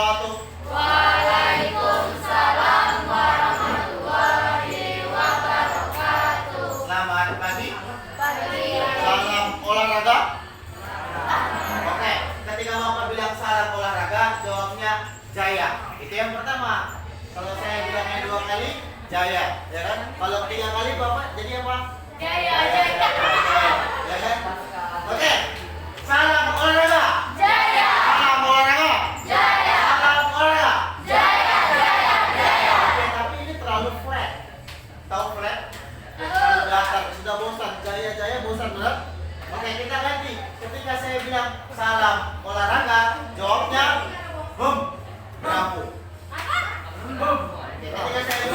wabarakatuh. Waalaikumsalam warahmatullahi wabarakatuh. Selamat pagi. Pagi. Salam olahraga. Oke, ketika Bapak bilang salam olahraga, jawabnya jaya. Itu yang pertama. Kalau saya bilangnya 2 kali, jaya, ya kan? Kalau 3 kali Bapak jadi apa? Jaya. Ya kan? Oke. Salam olahraga. Jaya. Salam olahraga. Jaya. Salam olahraga. Jaya. Oke, tapi ini terlalu flat. Tahu flat? Terlalu datar, sudah bosan. Jaya bosan, benar? Oke, kita ganti. Ketika saya bilang salam olahraga, jawabnya bravo. Ketika saya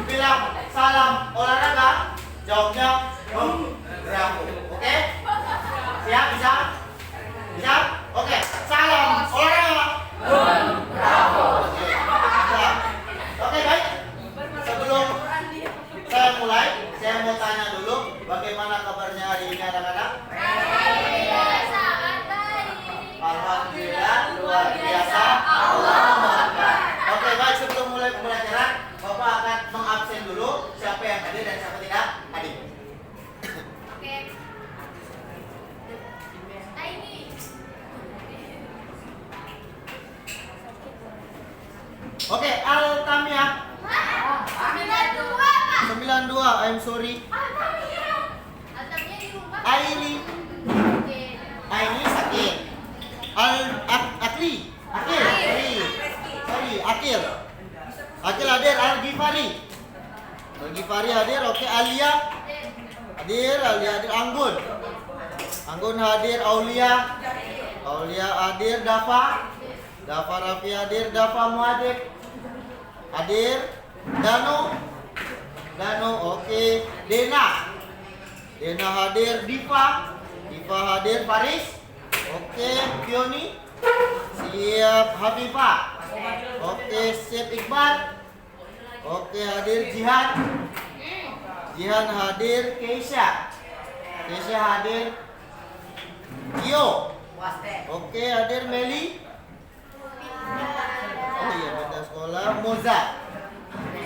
bilang salam olahraga, jawabnya bravo. Oke? Siap? Bisa? Oke. Salam olahraga. Bravo. Oke, baik. Sebelum saya mulai, saya mau tanya dulu, bagaimana kabarnya hari ini anak-anak? Sangat baik. Alhamdulillah, luar biasa. Allahu Akbar. Oke, baik. Sebelum mulai pembelajaran, Bapak akan mengabsen dulu siapa yang hadir dan siapa tidak hadir. Oke. Oke, Al-Tamiyah 92, Pak. 92, I'm sorry. Atapnya di rumah. Aini Oke. Aini sakit. Akil. Sorry, Akil hadir. Al-Ghifari hadir. Oke, Alia hadir. Anggun hadir. Aulia hadir. Dafa Rafi hadir. Dafa Muadib hadir. Danu, oke. Dena hadir. Diva hadir. Faris, oke. Fioni siap. Hafifah, oke. Siap. Iqbal, oke, hadir. Jihan hadir. Keisha hadir. Gio, oke, hadir. Meli, oh iya, beda sekolah. Moza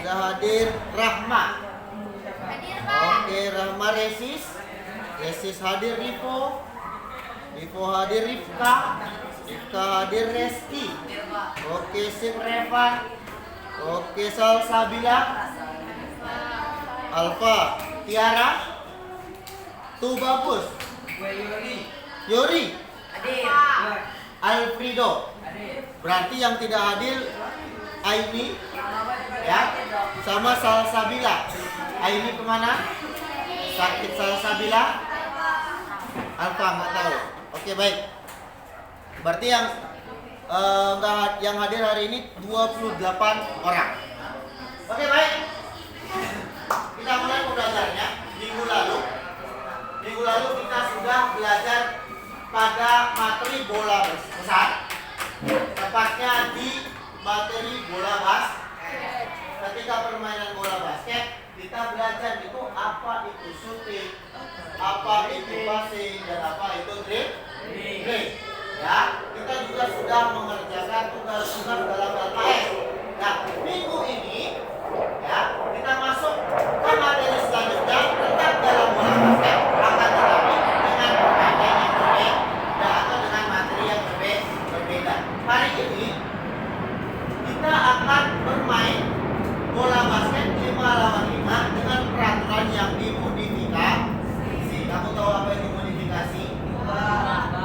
hadir. Rahma, Hadir, Pak. oke. Rahma. Resis hadir. Rivo hadir. Rifka hadir. Resti, oke. Sip. Revan, oke. Salsabila, Alfa. Tiara, Tubabus, Yori, Alfredo. Berarti yang tidak hadir Aini, ya, sama Salsabila. Aini kemana? Sakit. Salsabila, Alfa nggak tahu. Oke, baik. Berarti yang hadir hari ini 28 orang. Oke, baik. Kita mulai pembelajarannya. Minggu lalu kita sudah belajar pada materi bola besar, tepatnya di materi bola basket. Ketika permainan bola basket, kita belajar itu apa itu shooting, apa itu passing, dan apa itu dribbling. Ya, kita juga sudah mengerjakan tugas-tugas dalam LKS. Nah, minggu ini ya, kita masuk ke materi selanjutnya tentang dalam bola basket, akan tetapi dengan permainan yang berbeda atau dengan materi yang berbeda. Hari ini kita akan bermain bola basket 5 lawan 5 dengan peraturan yang dimodifikasi. Kamu tahu apa itu modifikasi?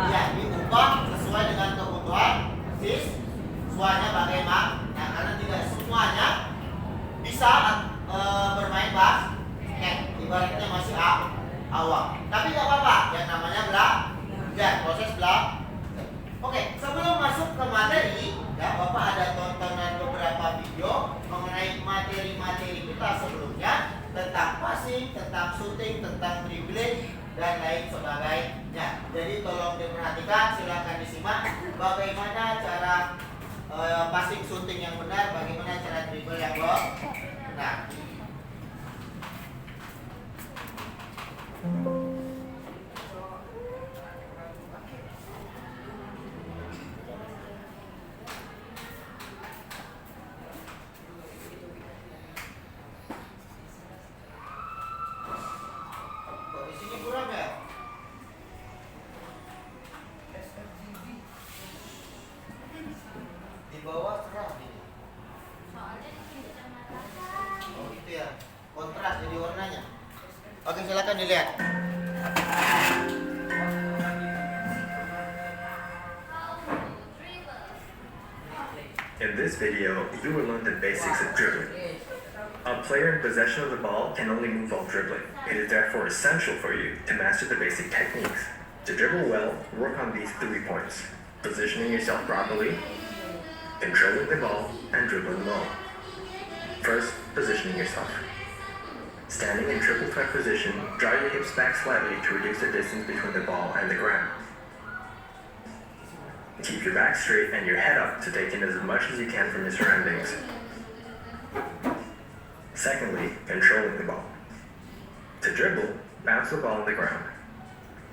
Ya, diubah sesuai dengan kebutuhan siswanya bagaimana. Nah, karena tidak semuanya bisa bermain basket, ibaratnya masih awam. Tapi nggak apa-apa, yang namanya proses belajar. Oke, sebelum masuk ke materi, ya, Bapak ada tontonan beberapa video mengenai materi-materi kita sebelumnya tentang passing, tentang shooting, tentang dribbling, dan lain sebagainya. Jadi tolong diperhatikan, silakan disimak bagaimana cara passing shooting yang benar, bagaimana cara dribble yang benar. nih lihat. In this video, you will learn the basics of dribbling. A player in possession of the ball can only move while dribbling. It is therefore essential for you to master the basic techniques. To dribble well, work on these 3 points: positioning yourself properly, controlling the ball, and dribbling low. First, positioning yourself. Standing in triple threat position, draw your hips back slightly to reduce the distance between the ball and the ground. Keep your back straight and your head up to take in as much as you can from your surroundings. Secondly, controlling the ball. To dribble, bounce the ball on the ground.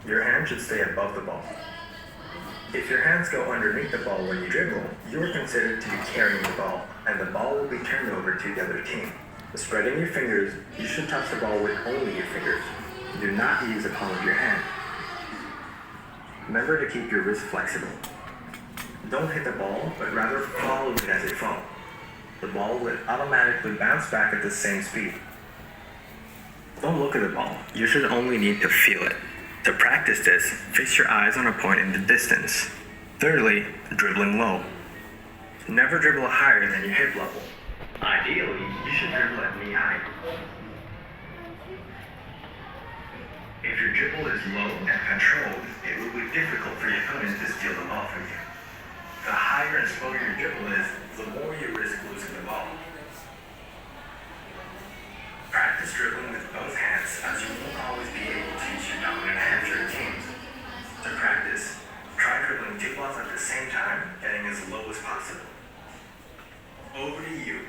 Your hand should stay above the ball. If your hands go underneath the ball when you dribble, you are considered to be carrying the ball, and the ball will be turned over to the other team. Spreading your fingers, you should touch the ball with only your fingers. Do not use the palm of your hand. Remember to keep your wrist flexible. Don't hit the ball, but rather follow it as it falls. The ball will automatically bounce back at the same speed. Don't look at the ball. You should only need to feel it. To practice this, fix your eyes on a point in the distance. Thirdly, dribbling low. Never dribble higher than your hip level. Ideally, you should dribble at knee height. If your dribble is low and controlled, it will be difficult for your opponent to steal the ball from you. The higher and slower your dribble is, the more you risk losing the ball. Practice dribbling with both hands, as you won't always be able to use your dominant hand during teams. To practice, try dribbling 2 balls at the same time, getting as low as possible. Over to you.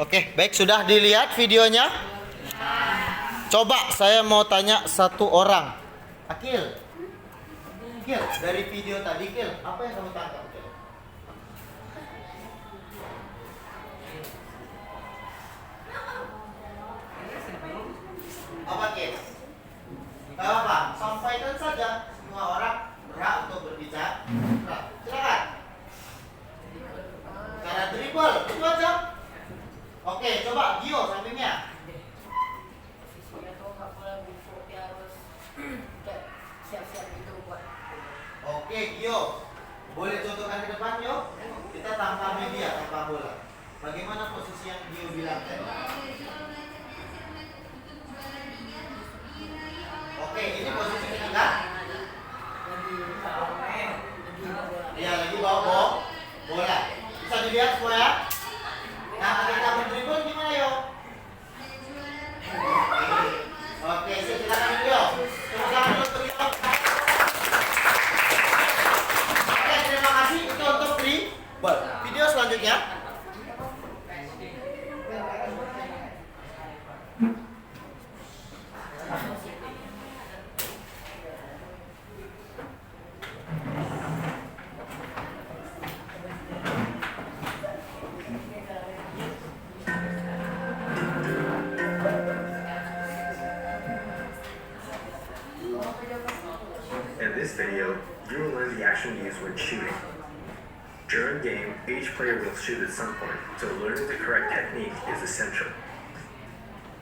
Oke, baik, sudah dilihat videonya? Coba saya mau tanya satu orang. Akil, dari video tadi, Kil, apa yang kamu tangkap, Kil? Apa, Kil? Gak apa, sampaikan saja. Semua orang berhak untuk berbicara. Silakan. Cara dribble, itu aja. Oke, coba Gio sampingnya. Oke, Gio. Boleh contohkan ke depan, Gio? Kita tanpa media, tanpa bola. Bagaimana posisi yang Gio bilang tadi? Oke, ini posisi kita. Iya, lagi bawa bola. Bisa dilihat semua ya? Nah, kita berdribble gimana, Yo? Oke, silakan Yo. Tepuk tangan dulu untuk Yo. Oke, terima kasih. Itu untuk dribble. Video selanjutnya. In this video, you will learn the action used when shooting. During game, each player will shoot at some point, so learning the correct technique is essential.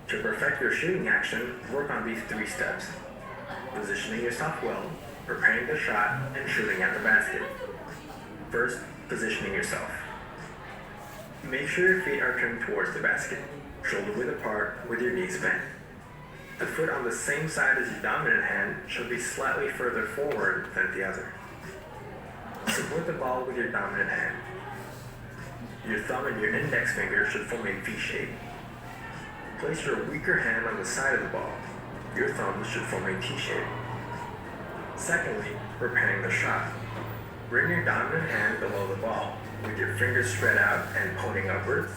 To perfect your shooting action, work on these 3 steps: positioning yourself well, preparing the shot, and shooting at the basket. First, positioning yourself. Make sure your feet are turned towards the basket, shoulder width apart with your knees bent. The foot on the same side as your dominant hand should be slightly further forward than the other. Support the ball with your dominant hand. Your thumb and your index finger should form a V shape. Place your weaker hand on the side of the ball. Your thumbs should form a T shape. Secondly, preparing the shot. Bring your dominant hand below the ball, with your fingers spread out and pointing upwards,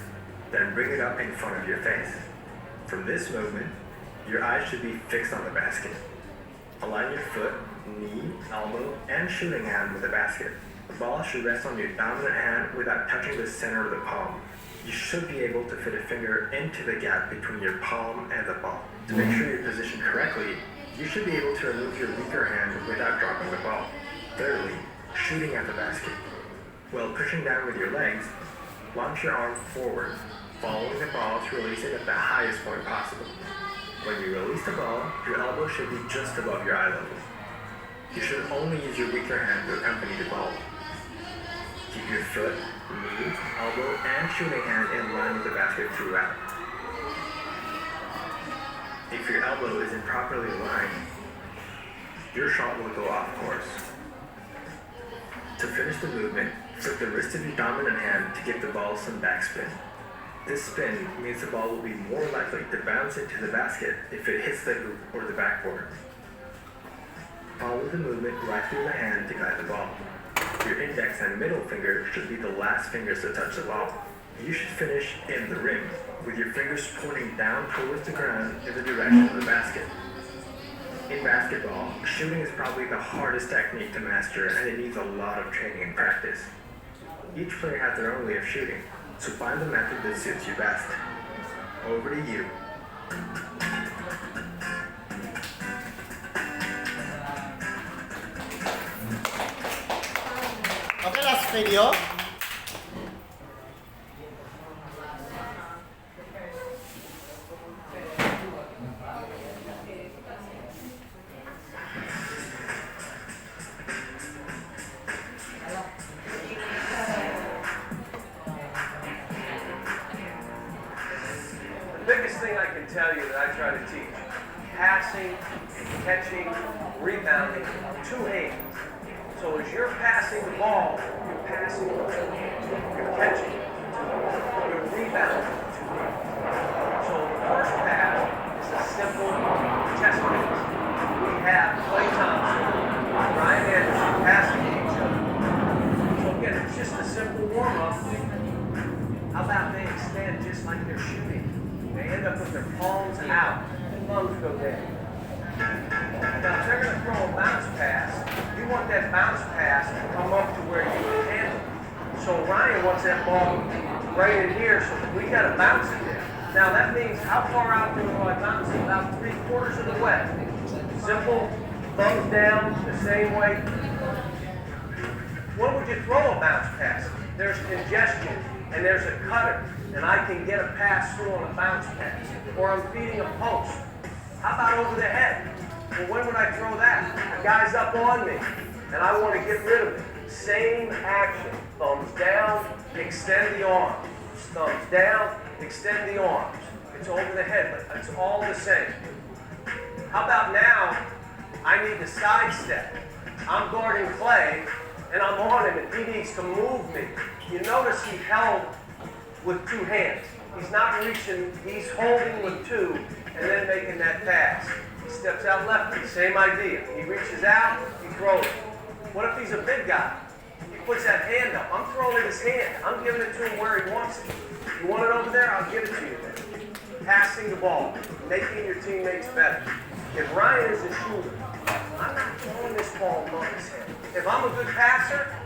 then bring it up in front of your face. From this movement, your eyes should be fixed on the basket. Align your foot, knee, elbow, and shooting hand with the basket. The ball should rest on your dominant hand without touching the center of the palm. You should be able to fit a finger into the gap between your palm and the ball. To make sure you're positioned correctly, You should be able to remove your weaker hand without dropping the ball. Thirdly, shooting at the basket. While pushing down with your legs, launch your arm forward, following the ball to release it at the highest point possible. When you release the ball, your elbow should be just above your eye level. You should only use your weaker hand to accompany the ball. Keep your foot, knee, elbow, and shooting hand in line with the basket throughout. If your elbow isn't properly aligned, your shot will go off course. To finish the movement, flip the wrist of your dominant hand to give the ball some backspin. This spin means the ball will be more likely to bounce into the basket if it hits the hoop or the backboard. Follow the movement right through the hand to guide the ball. Your index and middle finger should be the last fingers to touch the ball. You should finish in the rim, with your fingers pointing down towards the ground in the direction of the basket. In basketball, shooting is probably the hardest technique to master, and it needs a lot of training and practice. Each player has their own way of shooting, so find the method that suits you best. Over to you. Okay, last video. The biggest thing I can tell you that I try to teach, passing, catching, rebounding, two hands. So as you're passing the ball, you're passing with two hands. You're catching it with two hands. You're rebounding with two hands. So the first pass is a simple chest pass. We have Clay Thompson, Ryan Anderson passing to each other. So again, it's just a simple warm-up. How about they extend just like they're shooting? They end up with their palms out and thumbs go down. Now, if they're going to throw a bounce pass, you want that bounce pass to come up to where you can handle it. So Ryan wants that ball right in here, so we got to bounce it there. Now that means how far out do I bounce it? About 3/4 of the way. Simple, thumbs down, the same way. When would you throw a bounce pass? There's congestion and there's a cutter, and I can get a pass through on a bounce pass. Or I'm feeding a post. How about over the head? Well, when would I throw that? The guy's up on me, and I want to get rid of it. Same action. Thumbs down, extend the arms. Thumbs down, extend the arms. It's over the head, but it's all the same. How about now, I need to sidestep. I'm guarding Clay, and I'm on him, and he needs to move me. You notice he held with two hands. He's not reaching, he's holding with two, and then making that pass. He steps out lefty, same idea. He reaches out, he throws it. What if he's a big guy? He puts that hand up. I'm throwing it his hand. I'm giving it to him where he wants it. You want it over there? I'll give it to you there. Passing the ball, making your teammates better. If Ryan is a shooter, I'm not throwing this ball above his head. If I'm a good passer,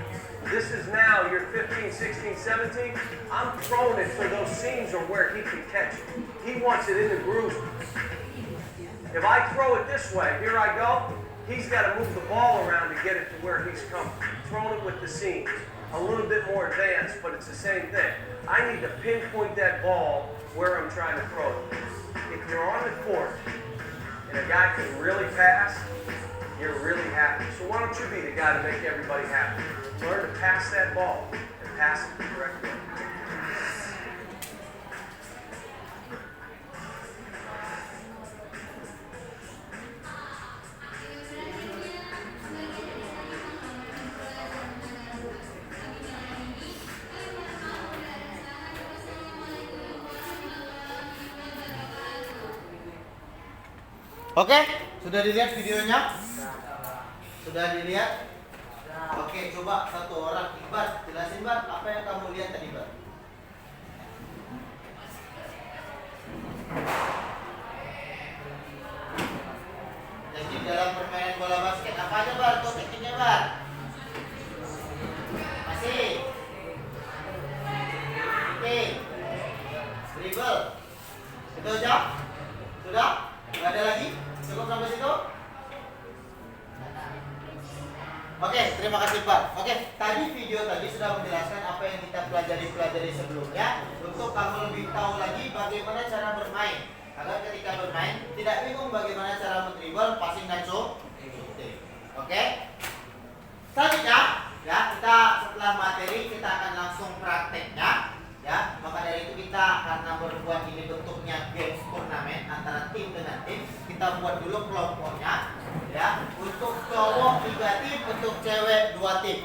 this is now, you're 15, 16, 17, I'm throwing it so those seams are where he can catch it. He wants it in the groove. If I throw it this way, here I go, he's got to move the ball around to get it to where he's coming. Throwing it with the seams. A little bit more advanced, but it's the same thing. I need to pinpoint that ball where I'm trying to throw it. If you're on the court and a guy can really pass, you're really happy. So why don't you be the guy to make everybody happy? Learn to pass that ball and pass it the correct way. Oke, sudah dilihat videonya? Sudah dilihat? Oke, coba satu orang, Iqbal, jelasin Bar, apa yang kamu lihat tadi Bar? Teknik dalam permainan bola basket, apa aja Bar? Tuh tekniknya Bar? Masih? Oke, dribble. Itu aja? Sudah? Nggak ada lagi? Cukup sampai situ? Oke, terima kasih Pak. Oke, tadi video tadi sudah menjelaskan apa yang kita pelajari sebelumnya. Untuk kamu lebih tahu lagi bagaimana cara bermain, agar ketika bermain tidak bingung bagaimana cara mendribble, passing dan shooting. Oke. Selanjutnya, ya kita setelah materi kita akan langsung prakteknya. Ya, maka dari itu kita karena berbuat ini bentuknya games turnamen antara tim dengan tim, kita buat dulu kelompoknya. Ya, untuk cowok 3 tim, untuk cewek 2 tim.